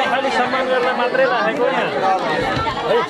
खाली सम्मान गरेर मात्रै राखेको यहाँ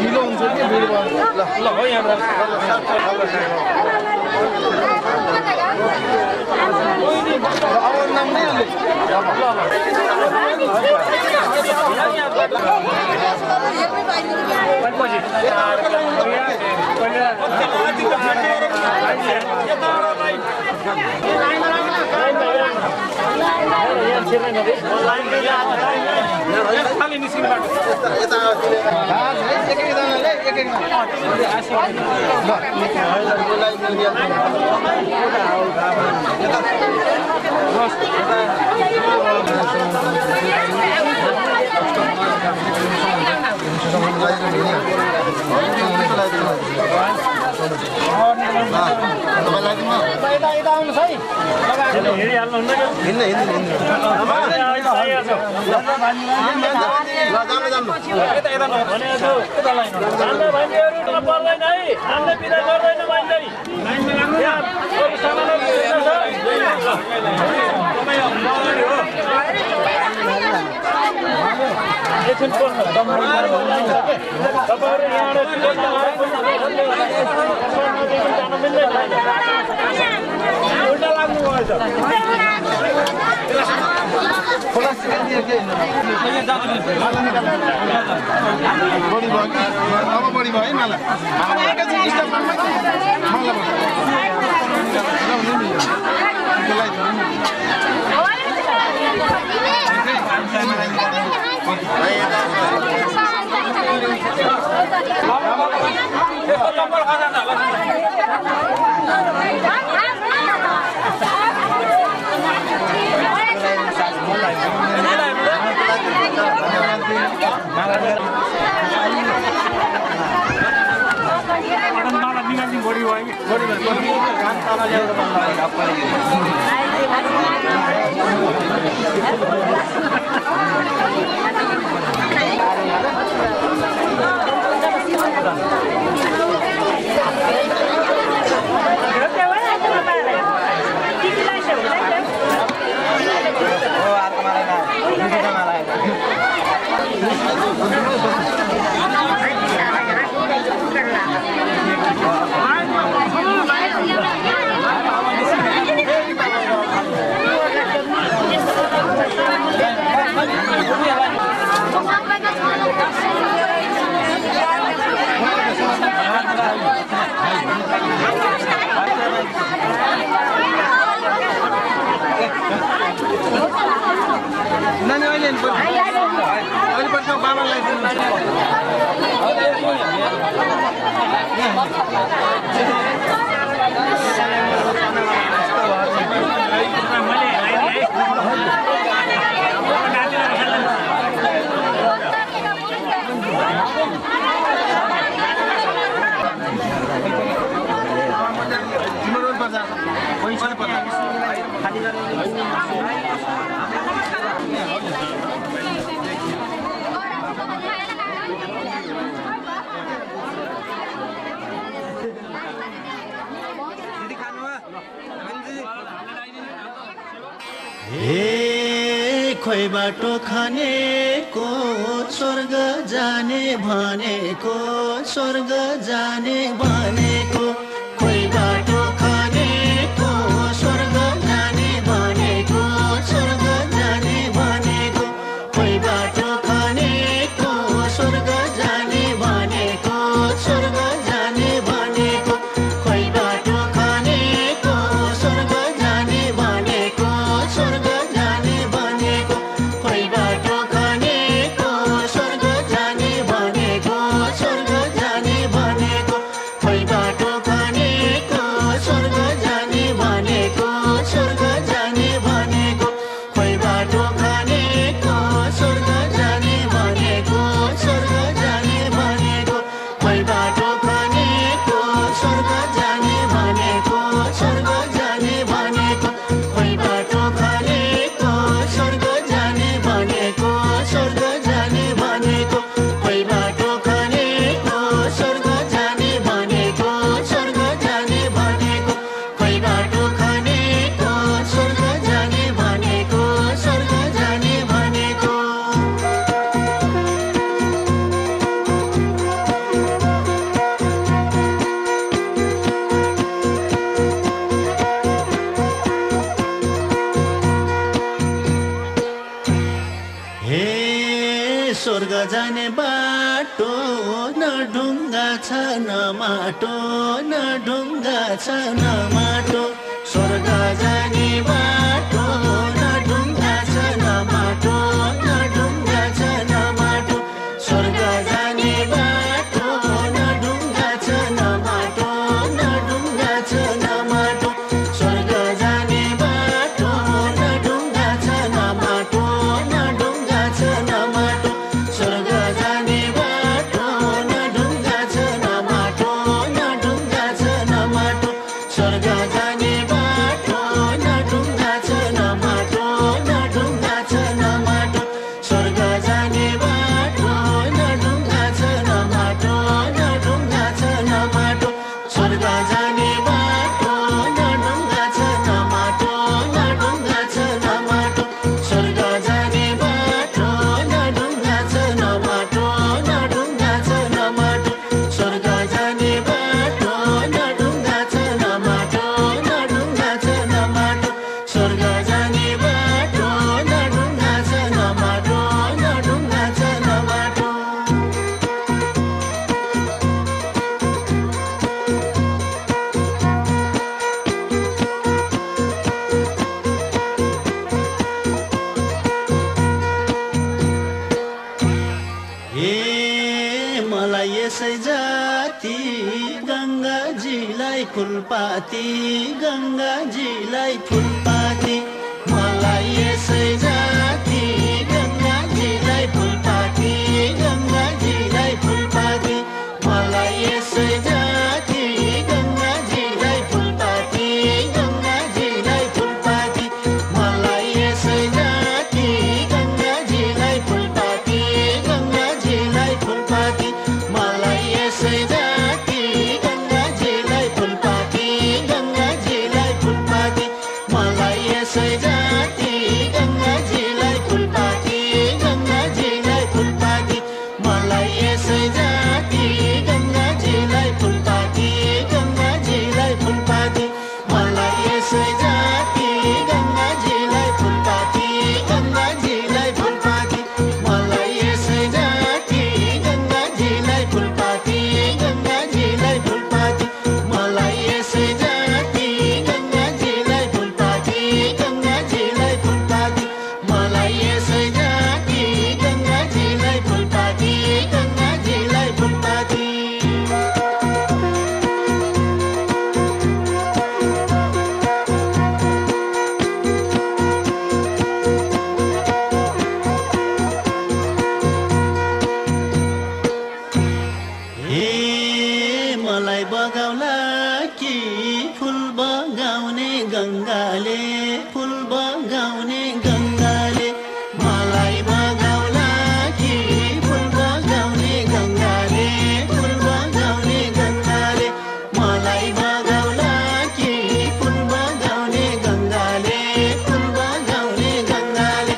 ढिलो हुन्छ कि भिड ल हो यहाँ अब नाम नै बढी भयो मलाई खोइ बाटो खानेको स्वर्ग जाने भनेको स्वर्ग जाने भनेको खोइ बाटो खानेको स्वर्ग जाने भनेको स्वर्ग जाने भनेको खोइ बाटो खानेको स्वर्ग जाने भनेको स्वर्ग जाने भनेको खोइ बाटो खानेको स्वर्ग जाने भनेको स्वर्ग जाने भनेको खोइ बाटो खानेको स्वर्ग जाने भनेको स्वर्ग जाने भनेको खोइ बाटो हे स्वर्ग जाने बाटो न ढुङ्गा छ न माटो न ढुङ्गा छ न माटो स्वर्ग जाने बाटो न ढुङ्गा छ न माटो न ढुङ्गा छ न माटो स्वर्ग जाने बाटो न ढुङ्गा छ न माटो न ढुङ्गा छ न माटो स्वर्ग जाने बाटो न ढुङ्गा छ न माटो न ढुङ्गा छ न माटो स्वर्ग जाने बाटो न ढुङ्गा छ न माटो न ढुङ्गा छ न माटो स्वर्ग जाने बाटो न ढुङ्गा छ न माटो न ढुङ्गा छ न माटो स्वर्ग जाने बाटो न ढुङ्गा छ न माटो न ढुङ्गा छ न माटो स्वर्ग जाने बाटो न ढुङ्गा छ न माटो न ढुङ्गा छ न माटो स्वर्ग जाने बाटो न ढुङ्गा छ न माटो न ढुङ्गा छ न माटो स्वर्ग जाने बाटो न ढुङ्गा छ न माटो न ढुङ्गा छ न माटो स्वर्ग जाने बाटो न ढुङ्गा छ न माटो न ढुङ्गा छ न माटो हे मलाई यसै जाति गङ्गाजीलाई फुलपाती गङ्गाजीलाई फुलपाती मलाई यसै जाति गङ्गाजीलाई फुलपाती गङ्गाजीलाई फुलपाती मलाई यसै जाति गङ्गाजीलाई फुलपाती गङ्गाजीलाई फुलपाती मलाई यसै जाति गङ्गाजीलाई फुलपाती गङ्गाजीलाई फुलपाती मलाई यसै जाति गङ्गाजीलाई फुलपाती गङ्गाजीलाई फुलपाती मलाई यसै जाति गङ्गाजीलाई फुलपाती गङ्गाजीलाई फुलपाती मलाई यसै जाति गङ्गाजीलाई फुलपाती गङ्गाजीलाई फुलपाती मलाई यसै जाति गङ्गाजीलाई फुलपाती गङ्गाजीलाई फुलपाती मलाई यसै जाति गङ्गाजीलाई फुलपाती गङ्गाजीलाई फुलपाती मलाई यसै जाति गङ्गाजीलाई फुलपाती गङ्गाजीलाई फुलपाती मलाई यसै जाति गङ्गाजीलाई फुलपाती गङ्गाजीलाई फुलपाती हे मलाई बगाउला कि फुल बगाउने गङ्गाले फुल बगाउने गङ्गाले मलाई बगाउला कि फुल बगाउने गङ्गाले फुल बगाउने गङ्गाले मलाई बगाउला कि फुल बगाउने गङ्गाले फुल बगाउने गङ्गाले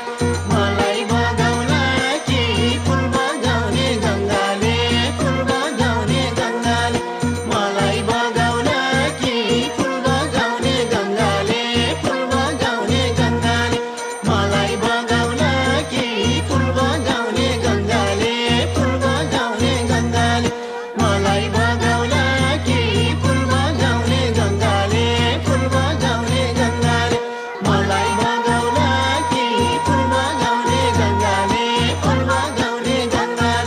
मलाई बगाउला कि फुल बगाउने गङ्गाले फुल बगाउने गङ्गाले मलाई बगाउला कि फुल बगाउने गङ्गाले फुल बगाउने गङ्गाले मलाई बगाउला कि फुल बगाउने गङ्गाले फुल बगाउने गङ्गाले मलाई बगाउला कि फुल बगाउने गङ्गाले फुल बगाउने गङ्गाले मलाई बगाउला कि फुल बगाउने गङ्गाले फुल बगाउने गङ्गाले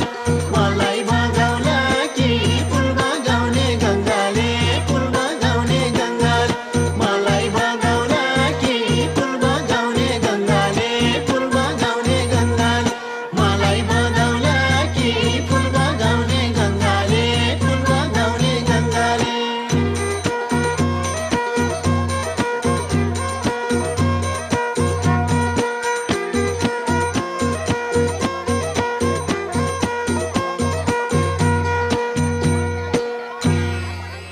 मलाई बगाउला कि फुल बगाउने गङ्गाले फुल बगाउने गङ्गाले मलाई बगाउला कि फुल बगाउने गङ्गाले फुल बगाउने गङ्गाले मलाई बगाउला कि फुल बगाउने गङ्गाले फुल बगाउने गङ्गाले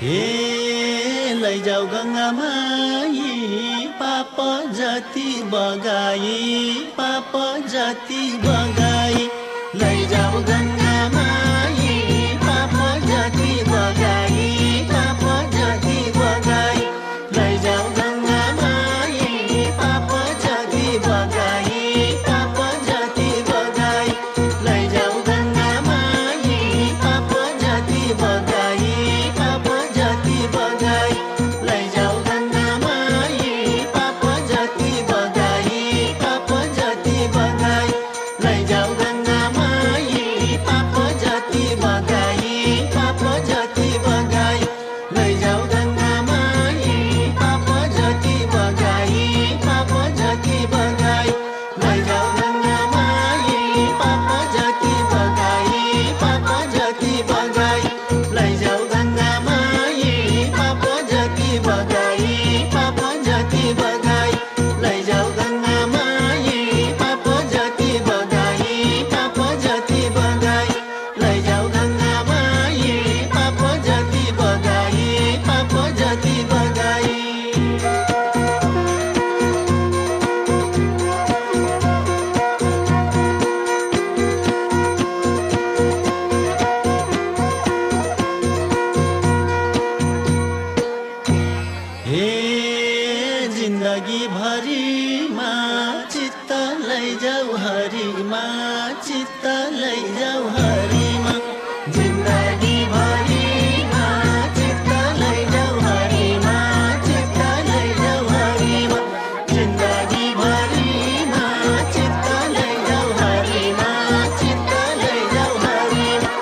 हे लैजाऊ गङ्गामा यी पाप जति बगाई पाप जति बगाई लैजाऊ गङ्गामा यी पाप जति बगाई पाप जति बगाई लैजाऊ गङ्गामा यी पाप जति बगाई पाप जति बगाई चित्त लैजाऊ हरिमा जिन्दगी भरिमा चित्त लैजाऊ हरिमा चित्त लैजाऊ हरिमा जिन्दगी भरिमा चित्त लैजाऊ हरिमा चित्त लैजाऊ हरिमा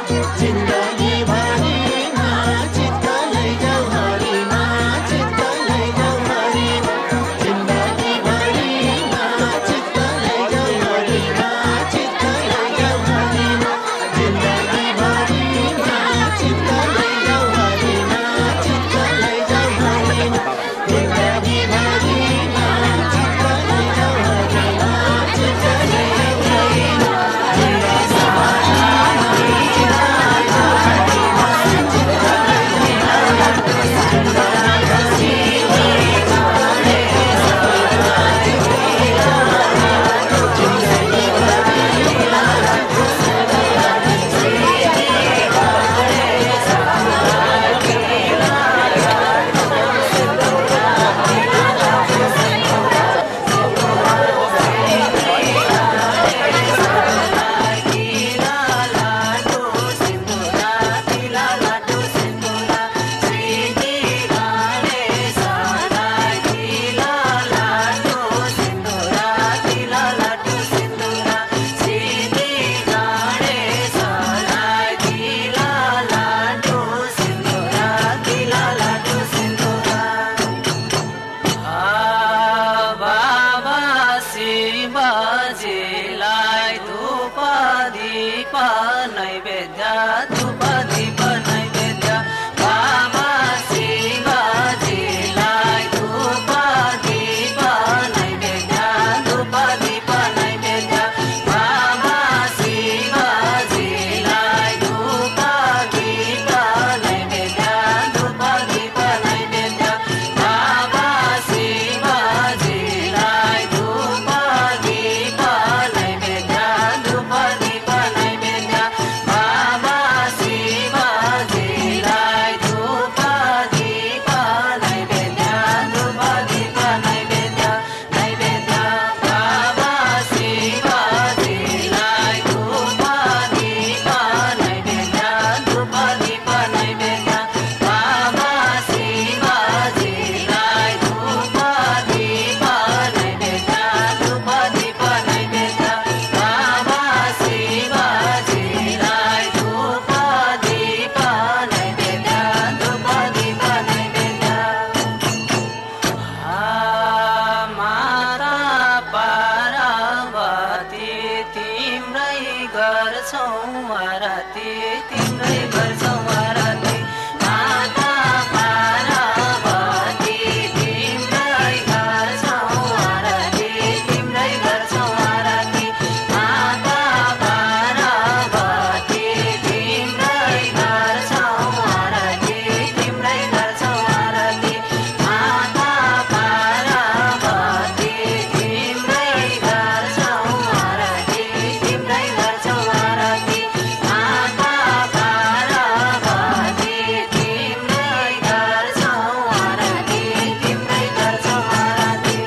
जिन्दगी भरिमा चित्त लैजाऊ हरिमा चित्त लैजाऊ हरिमा जिन्दगी भरिमा चित्त लैजाऊ हरिमा चित्त लैजाऊ हरिमा जिन्दगी भरिमा चित्त लैजाऊ हरिमा चित्त लैजाऊ हरिमा जिन्दगी भरिमा चित्त लैजाऊ हरिमा चित्त लैजाऊ शिवजीलाई धूप दीप नैवेद्य धूप दीप नैवेद्य बाबा शिवजीलाई धूप दीप नैवेद्य धूप दीप नैवेद्य बाबा शिवजीलाई धूप दीप नैवेद्य धूप दीप नैवेद्य बाबा शिवजीलाई धूप दीप नैवेद्य धूप दीप नैवेद्य बाबा शिवजीलाई धूप दीप नैवेद्य धूप दीप नैवेद्य नैवेद्य बाबा शिवजीलाई धूप दीप नैवेद्य धूप दीप नैवेद्य बाबा शिवजीलाई धूप दीप नैवेद्य धूप दीप नैवेद्य बाबा शिवजीलाई धूप दीप नैवेद्य धूप दीप नैवेद्य माता पार्वती तिम्रै गर्छौँ आरती तिम्रै गर्छौँ आरती माता पार्वती तिम्रै गर्छौँ आरती तिम्रै गर्छौँ आरती माता पार्वती तिम्रै गर्छौँ आरती तिम्रै गर्छौँ आरती माता पार्वती तिम्रै गर्छौँ आरती तिम्रै गर्छौँ आरती माता पार्वती तिम्रै गर्छौँ आरती तिम्रै गर्छौँ आरती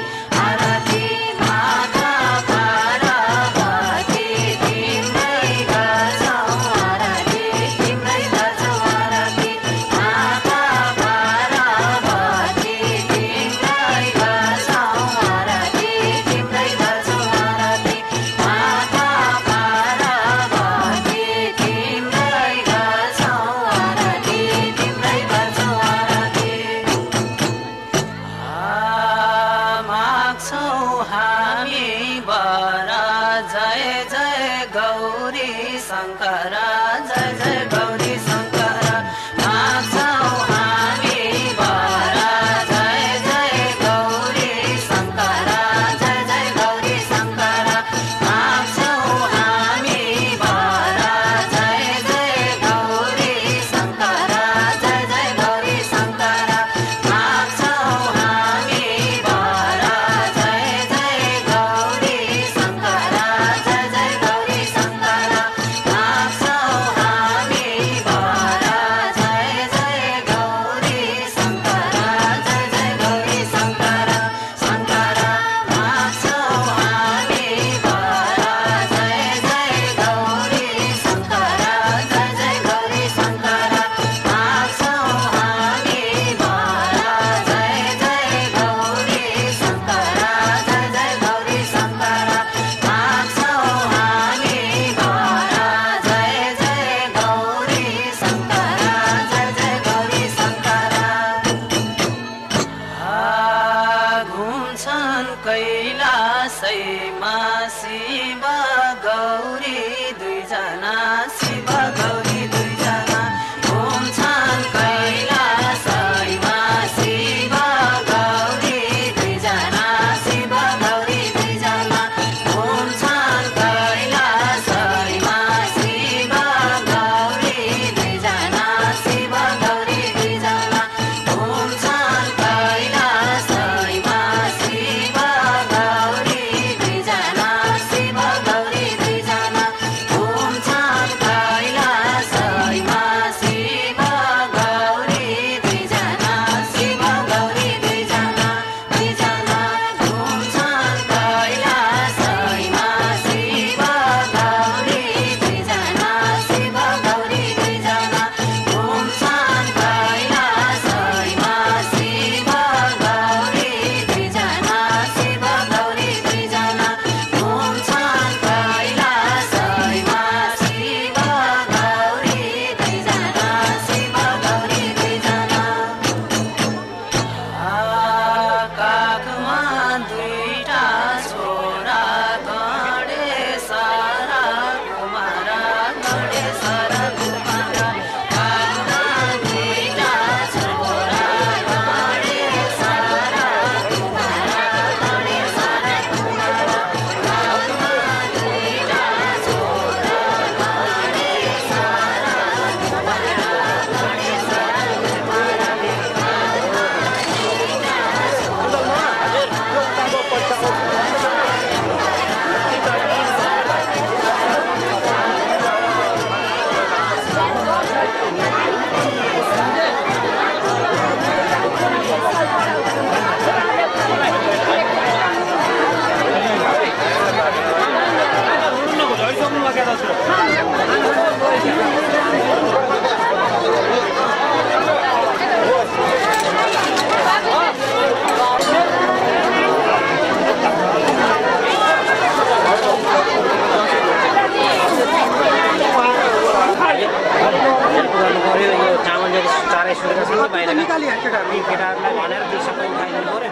आरती माता पार्वती तिम्रै गर्छौँ आरती तिम्रै गर्छौँ आरती माता पार्वती तिम्रै गर्छौँ आरती तिम्रै गर्छौँ आरती माता पार्वती तिम्रै गर्छौँ आरती तिम्रै गर्छौँ आरती माग्छौँ हामी वर जय जय गौरी शङ्कर जय जय गौरी शङ्कर माग्छौँ हामी वर जय जय गौरी शङ्कर जय जय गौरी शङ्कर माग्छौँ हामी वर जय जय गौरी शङ्कर जय जय गौरी शङ्कर माग्छौँ हामी वर जय जय गौरी शङ्कर जय जय गौरी शङ्कर माग्छौँ हामी वर निकालिहाल्यो केटाहरू यी केटाहरूलाई भनेर त्यो सबै उठाइदिनु पऱ्यो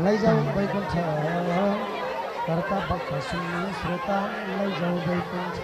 लैजाऊ वैकुण्ठ कर्ता भक्त सुन्ने श्रोता लैजाऊ वैकुण्ठ